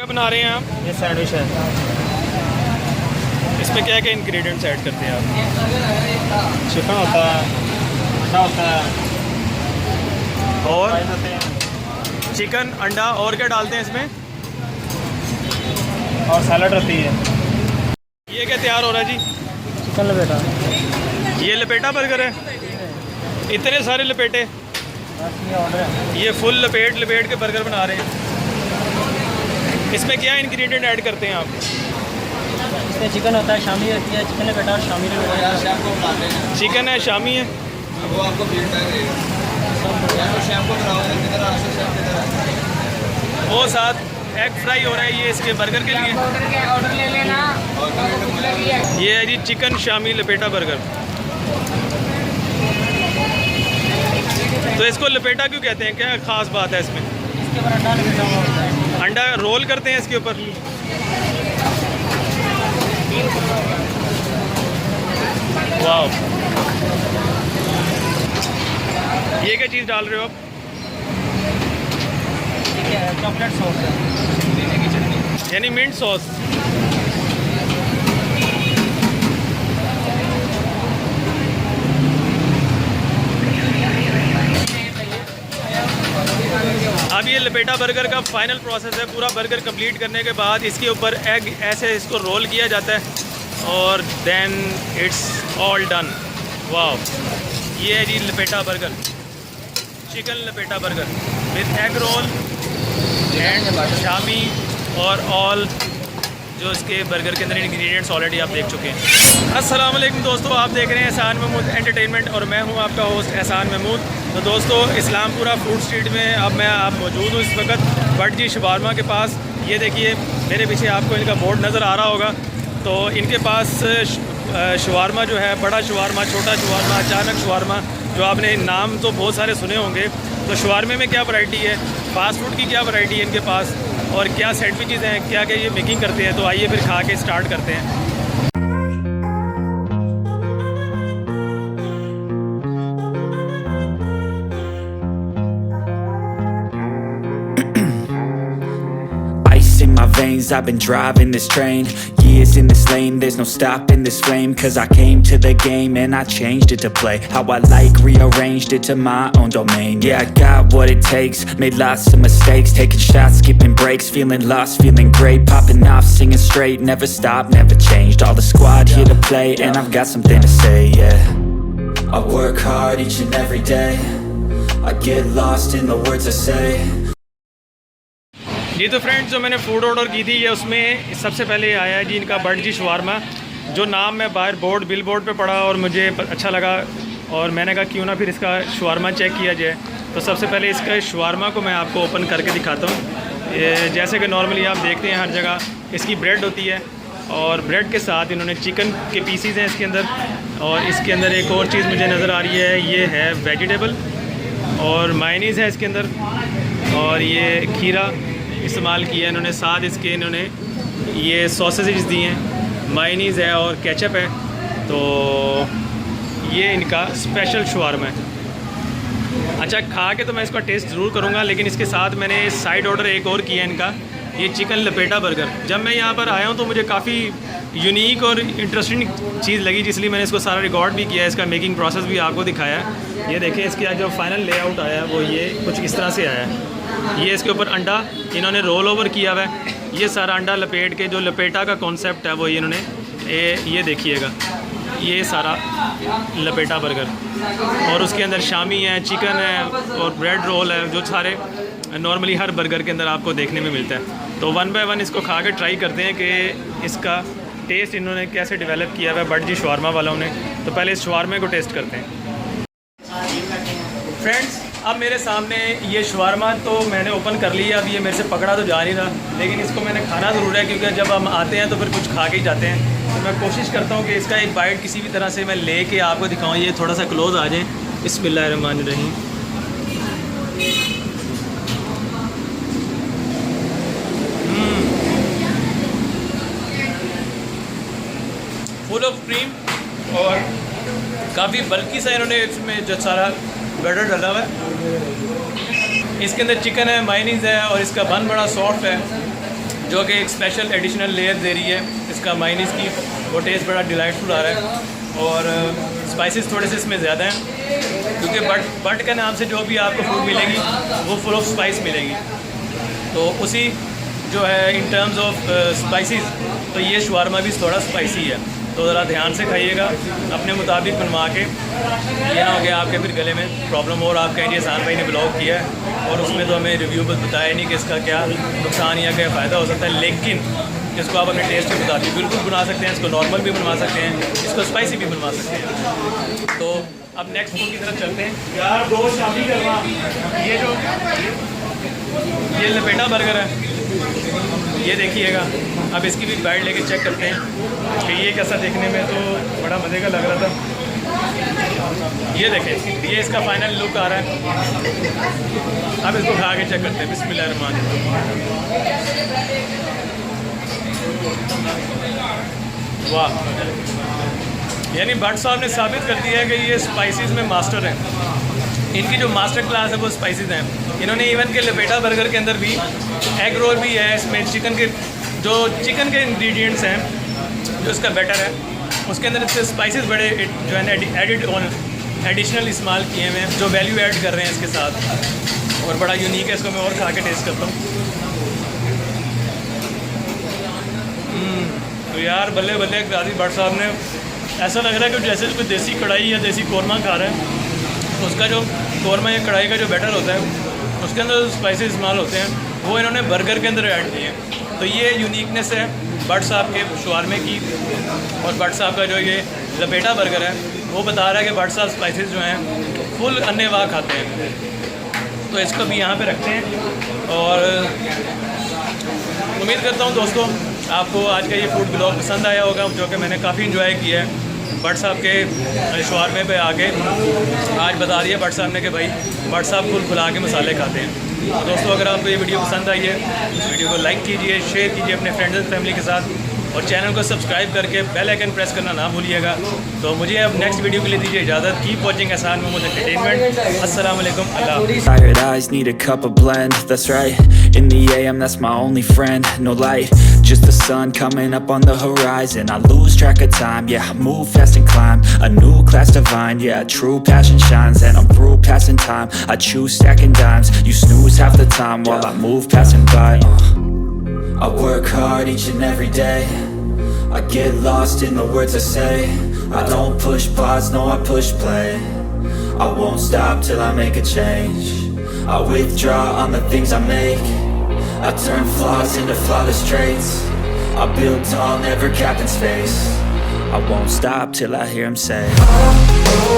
क्या बना रहे हैं आप? ये सैंडविच है। इसमें क्या क्या इंग्रेडिएंट्स ऐड करते हैं आप? चिकन होता है, अंडा होता है और फ्राइज होते हैं चिकन, अंडा और क्या डालते हैं इसमें? और सैलड रहती है। ये क्या तैयार हो रहा है जी? चिकन लपेटा। ये लपेटा बर्गर है? इतने सारे लपेटे? बस ये ऑर्डर है। ये फुल लपेट के बर्गर बना रहे हैं। इसमें क्या इंग्रेडिएंट ऐड करते हैं आप? इसमें चिकन होता है, शामी रहती है, चिकन लपेटा और शामी लपेटा। चिकन है, शामी है, वो आपको वो साथ एग फ्राई हो रहा है। ये इसके बर्गर के लिए ऑर्डर ले लेना। ये है जी चिकन शामी लपेटा बर्गर। तो इसको लपेटा क्यों कहते हैं? क्या ख़ास बात है इसमें? इसके ऊपर अंडा लपेटा हुआ होता है। अंडा रोल करते हैं इसके ऊपर। वाह, ये क्या चीज़ डाल रहे हो आप? ठीक है, चॉकलेट सॉस है, यानी मिंट सॉस। अब ये लपेटा बर्गर का फाइनल प्रोसेस है। पूरा बर्गर कंप्लीट करने के बाद इसके ऊपर एग ऐसे इसको रोल किया जाता है और देन इट्स ऑल डन। वाह, ये है जी लपेटा बर्गर, चिकन लपेटा burger with egg roll and Shami और ऑल जो इसके बर्गर के अंदर इंग्रेडिएंट्स ऑलरेडी आप देख चुके हैं। अस्सलाम वालेकुम दोस्तों, आप देख रहे हैं एहसान महमूद एंटरटेनमेंट और मैं हूं आपका होस्ट एहसान महमूद। तो दोस्तों, इस्लामपुरा फूड स्ट्रीट में अब मैं मौजूद हूं इस वक्त बटजी शवारमा के पास। ये देखिए मेरे पीछे आपको इनका बोर्ड नज़र आ रहा होगा। तो इनके पास शवारमा जो है, बड़ा शवारमा, छोटा शवारमा, अचानक शवारमा, जो आपने नाम तो बहुत सारे सुने होंगे। तो शवारमे में क्या वैरायटी है, फास्ट फूड की क्या वैरायटी है इनके पास, और क्या सैंडविचेज़ हैं, क्या क्या ये मेकिंग करते हैं। तो आइए फिर खा के स्टार्ट करते हैं। Ice in my veins, I've been driving this train. Years in this lane, there's no stopping this flame. Cause I came to the game and I changed it to play how I like, rearranged it to my own domain. Yeah, I got what it takes, made lots of mistakes, taking shots, skipping breaks, feeling lost, feeling great, popping off, singing straight, never stopped, never changed. All the squad here to play and I've got something to say, yeah. I work hard each and every day, I get lost in the words I say. जी तो friends, जो मैंने food order की थी, ये उसमें सबसे पहले आया है जी इनका बटजी शवारमा, जो नाम मैं बाहर बिल बोर्ड पे पढ़ा और मुझे अच्छा लगा और मैंने कहा क्यों ना फिर इसका शवारमा चेक किया जाए। तो सबसे पहले इसका शवारमा को मैं आपको ओपन करके दिखाता हूँ। जैसे कि नॉर्मली आप देखते हैं हर जगह इसकी ब्रेड होती है और ब्रेड के साथ इन्होंने चिकन के पीसीज हैं इसके अंदर। और इसके अंदर एक और चीज़ मुझे नज़र आ रही है, ये है वेजिटेबल और मायनीज़ है इसके अंदर, और ये खीरा इस्तेमाल किया है इन्होंने। साथ इसके इन्होंने ये सॉसेजेस दी हैं, मायनीज़ है और केचप है। तो ये इनका स्पेशल शवारमा है। अच्छा, खा के तो मैं इसका टेस्ट ज़रूर करूँगा, लेकिन इसके साथ मैंने साइड ऑर्डर एक और किया है इनका, ये चिकन लपेटा बर्गर। जब मैं यहाँ पर आया हूँ तो मुझे काफ़ी यूनिक और इंटरेस्टिंग चीज़ लगी, जिसलिए मैंने इसको सारा रिकॉर्ड भी किया है, इसका मेकिंग प्रोसेस भी आपको दिखाया है। ये देखिए इसका जो फाइनल लेआउट आया है वो ये कुछ इस तरह से आया है। ये इसके ऊपर अंडा इन्होंने रोल ओवर किया हुआ है। ये सारा अंडा लपेट के, जो लपेटा का कॉन्सेप्ट है वो इन्होंने ये देखिएगा, ये सारा लपेटा बर्गर, और उसके अंदर शामी है, चिकन है और ब्रेड रोल है, जो सारे नॉर्मली हर बर्गर के अंदर आपको देखने में मिलता है। तो वन बाय वन इसको खा के ट्राई करते हैं कि इसका टेस्ट इन्होंने कैसे डेवलप किया हुआ है बटजी शवारमा वालों ने। तो पहले इस शवारमे को टेस्ट करते हैं। फ्रेंड्स, अब मेरे सामने ये शवारमा तो मैंने ओपन कर लिया। अब ये मेरे से पकड़ा तो जा नहीं रहा, लेकिन इसको मैंने खाना ज़रूर है, क्योंकि जब हम आते हैं तो फिर कुछ खा के ही जाते हैं। तो मैं कोशिश करता हूँ कि इसका एक बाइट किसी भी तरह से मैं लेके आपको दिखाऊँ। ये थोड़ा सा क्लोज़ आ जाए। बिस्मिल्लाहिर्रहमानिर्रहीम। फुल ऑफ क्रीम और काफ़ी बल्कि सा इन्होंने इसमें जो सारा बैटर डाला हुआ है। इसके अंदर चिकन है, मायनीज़ है और इसका बन बड़ा सॉफ्ट है। जो कि एक स्पेशल एडिशनल लेयर दे रही है इसका माइनीस की। वो टेस्ट बड़ा डिलाइटफुल आ रहा है और स्पाइसेस थोड़े से इसमें ज़्यादा हैं, क्योंकि बट के नाम से जो भी आपको फूड मिलेगी वो फुल ऑफ स्पाइस मिलेगी। तो उसी जो है इन टर्म्स ऑफ स्पाइसेस, तो ये शवारमा भी थोड़ा स्पाइसी है, तो ज़रा ध्यान से खाइएगा अपने मुताबिक बनवा के, ये ना हो गया आपके फिर गले में प्रॉब्लम। और आप कहेंगे एहसान भाई ने ब्लॉग किया है और उसमें तो हमें रिव्यू बस बताया नहीं कि इसका क्या नुकसान या क्या फ़ायदा हो सकता है, लेकिन इसको आप अपने टेस्ट के मुताबिक बिल्कुल बना सकते हैं। इसको नॉर्मल भी बनवा सकते हैं, इसको स्पाइसी भी बनवा सकते हैं। तो अब नेक्स्ट फूड की तरफ चलते हैं। यार दो शादी करवा, ये लपेटा बर्गर है, ये देखिएगा। अब इसकी भी बाइट लेके चेक करते हैं कि ये कैसा, देखने में तो बड़ा मज़े का लग रहा था। ये देखें, ये इसका फाइनल लुक आ रहा है। अब इसको खा के चेक करते हैं। बिस्मिल्लाहिर्रहमानिर्रहीम। वाह, यानी भट्ट साहब ने साबित कर दिया है कि ये स्पाइसेस में मास्टर हैं। इनकी जो मास्टर क्लास है वो स्पाइसेस हैं। इन्होंने इवन के लपेटा बर्गर के अंदर भी एग रोल भी है, इसमें चिकन के इंग्रेडिएंट्स हैं, जो इसका बैटर है उसके अंदर इसके स्पाइसेस बड़े जो है ना एडिशनल इस्तेमाल किए हुए हैं, जो वैल्यू ऐड कर रहे हैं इसके साथ, और बड़ा यूनिक है। इसको मैं और खा के टेस्ट करता हूँ। तो यार बल्ले बल्ले गाजी भट्ट साहब ने, ऐसा लग रहा है कि जैसे कोई देसी कढ़ाई या देसी कौरमा खा रहा है। उसका जो कौरमा या कढ़ाई का जो बैटर होता है उसके अंदर जो स्पाइसेस इस्तेमाल होते हैं वो इन्होंने बर्गर के अंदर ऐड किए हैं। तो ये यूनिकनेस है भट्ट साहब के शवारमे की। और भट्ट साहब का जो ये लपेटा बर्गर है वो बता रहा है कि भट्ट साहब स्पाइसेस जो हैं फुल अन्नेवाह खाते हैं। तो इसको भी यहाँ पे रखते हैं और उम्मीद करता हूँ दोस्तों आपको आज का ये फूड ब्लॉग पसंद आया होगा, जो कि मैंने काफ़ी इन्जॉय किया है। भट्ट साहब के शवारमे पे आके आज बता दिया भट्ट साहब ने कि भाई भट्ट साहब फुल खुला के मसाले खाते हैं। तो दोस्तों अगर आपको ये वीडियो पसंद आई है इस वीडियो को लाइक कीजिए, शेयर कीजिए अपने फ्रेंड्स एंड फैमिली के साथ, और चैनल को सब्सक्राइब करके बेल आइकन प्रेस करना ना भूलिएगा। तो मुझे अब नेक्स्ट वीडियो के लिए दीजिए इजाज़त। कीप वॉचिंग एहसान मोमोज एंटरटेनमेंट। अस्सलाम वालेकुम, अल्लाह हाफ़िज़। Tired eyes need a cup of blend, that's right. In the AM, that's my only friend. No light, just the sun coming up on the horizon. I lose track of time, yeah, I move fast and climb a new class divine, yeah, true passion shines. And I'm through passing time, I choose stacking dimes. You snooze half the time while I move passing by. I work hard each and every day, I get lost in the words I say. I don't push pause, no I push play. I won't stop till I make a change. I withdraw on the things I make. I turn flaws into flawless traits. I build tall, never capped in space. I won't stop till I hear him say, oh, oh.